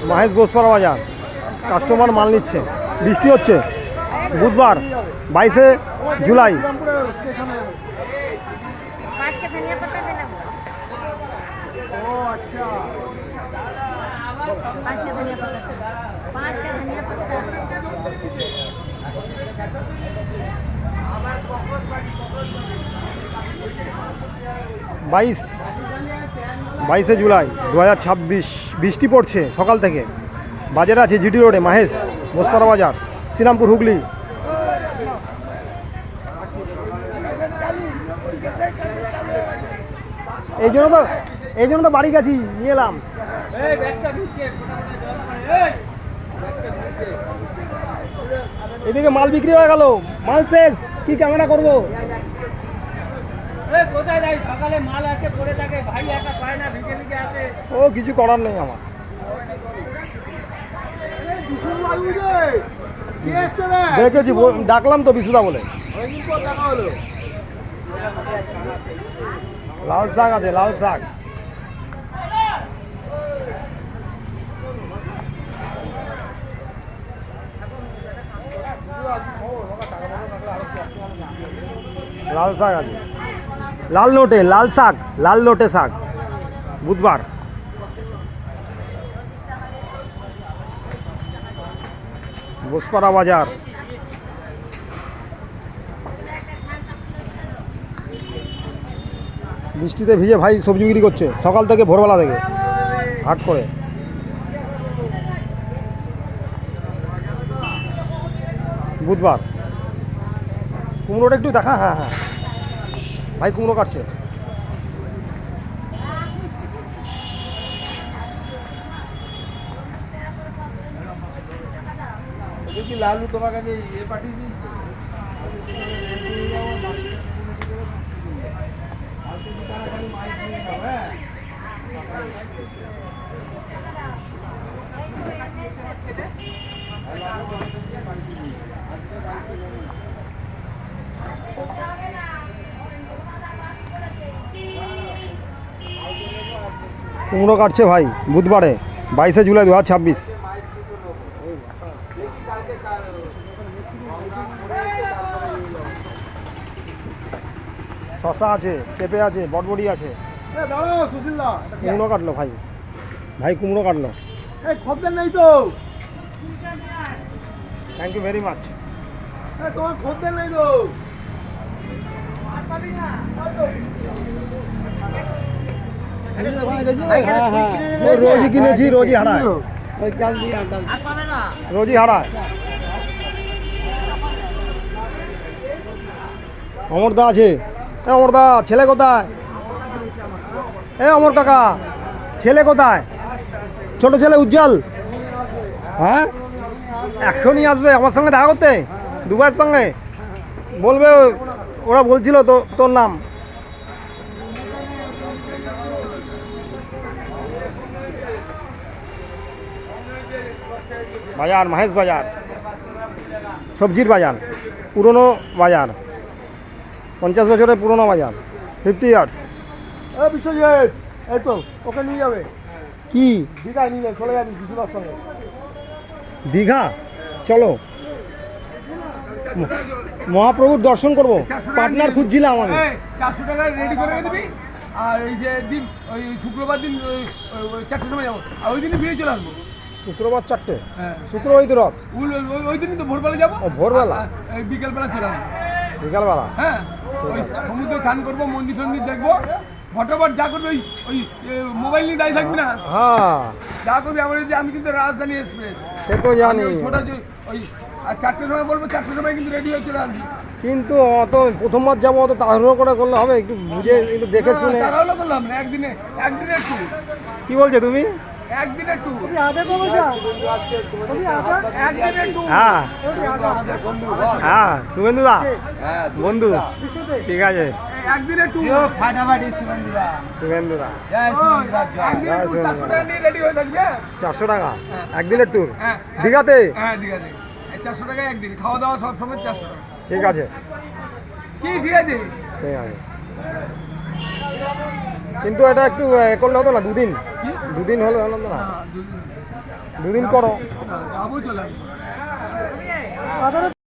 মহেশ বোসপাড়া বাজার কাস্টমার মাল নিচ্ছে। বৃষ্টি হচ্ছে। বুধবার 22শে জুলাই। বাইশে জুলাই 2026। বৃষ্টি পড়ছে সকাল থেকে। বাজারে আছে জিডি রোডে মহেশ বোসপাড়া বাজার, শ্রীরামপুর, হুগলি। এই জন্য তো বাড়ি গেছি, নিয়ে এলাম। এদিকে মাল বিক্রি হয়ে গেল, মাল শেষ, কি ক্যামেরা করবো? সকালে মাল আসে পড়ে থাকে, ভাই একা পায় না, ভিজে ভিজে আসে। ও কিছু করার নেই আমার। দেখেছি, ডাকলাম তো বিশুদা বলে। লাল শাক আছে, লাল শাক। লাল শাক আছে, লাল নোটে, লাল শাক, লাল নোটে শাক। বুধবার বোসপাড়া বাজার। বৃষ্টিতে ভিজে ভাই সবজি বিক্রি করছে সকাল থেকে, ভোরবেলা থেকে হাট করে। বুধবার। কুমড়োটা একটু দেখা। হ্যাঁ হ্যাঁ ভাই, কুমড়ো কাটছে। লালু তোমার কাছে পাঠিয়ে দিই। কুমড়ো কাটছে ভাই বুধবারে 22শে জুলাই 2026। শশা আছে, পেঁপে আছে, বটবটি আছে। কুমড়ো কাটলো ভাই, ভাই কুমড়ো কাটলো। খদ্দের নেই তো। Thank you very much. তোমার খদ্দের নেই তো। রোজই কিনেছি, রোজই হারায়, রোজই হারায়। অমরদা আছে। অমরদা, ছেলে কোথায়? অমর কাকা, ছেলে কোথায়? ছোট ছেলে উজ্জ্বল। হ্যাঁ, এখনই আসবে আমার সঙ্গে দেখা করতে, দুবাইয়ের সঙ্গে। বলবে, ওরা বলছিল তো তোর নাম। বাজার মহেশ বাজার, সবজির বাজার, পুরনো বাজার, 50 বছরের পুরনো বাজার, 50 ইয়ার্স। বিশ্বজিৎ, এই তো ওকে নিয়ে যাবে। কি দীঘা নিয়ে যাবে, চলে যাবি বিশুদার সঙ্গে। দীঘা চলো, মহাপ্রভুর দর্শন করবো। পার্টনার খুঁজছিলাম আমি। 400 টাকা রেডি করে দিবি। আর এই যে দিন, ওই শুক্রবার দিন 4টার সময় যাবো, আর ওই দিনই ফিরে চলে আসবো। শুক্রবার 4টে? হ্যাঁ, শুক্রবারই তো রথ। ওই দিনই তো ভোরবেলা যাবো। ভোরবেলা? বিকেলবেলা চলে আসবো। বিকালবেলা? হ্যাঁ, ওই সমুদ্রে স্নান করবো, মন্দির টন্দির দেখবো। ফটোফট যা করবি, ওই মোবাইল নিয়ে দাঁড়িয়ে থাকবি না। হ্যাঁ, যা করবি আমার, আমি কিন্তু রাজধানী এক্সপ্রেস, সে তো জানি। ছোটা ওই 4টার সময় বলবো, 4টার সময় কিন্তু রেডি হয়ে চলে আসবি। কিন্তু অত প্রথমবার যাবো, অত তাড়াহুড়ো করে করলে হবে? একটু বুঝে, একটু দেখে শুনে। তাড়াহুড়ো করলাম না, একদিনের ট্যুর। কি বলছো তুমি? একদিনের ট্যুর। হ্যাঁ হ্যাঁ, শুভেন্দুদা বন্ধু, ঠিক আছে। একদিনের ট্যুর, ফাটাফাটি শুভেন্দুদা। শুভেন্দুদা, একদিনের ট্যুর 400 টাকা নিয়ে রেডি হয়ে থাকবে। 400 টাকা একদিনের ট্যুর দীঘাতে? হ্যাঁ, দীঘাতে 400 টাকা একদিন, খাওয়া দাওয়া সব সময় 400 টাকা। ঠিক আছে। কি ঠিক আছে ঠিক আছে কিন্তু এটা একটু করলে হতো না দুদিন কি দুদিন হলে হলো না না, দুদিন। দুদিন করো যাবো চলে আসবো। বাজারে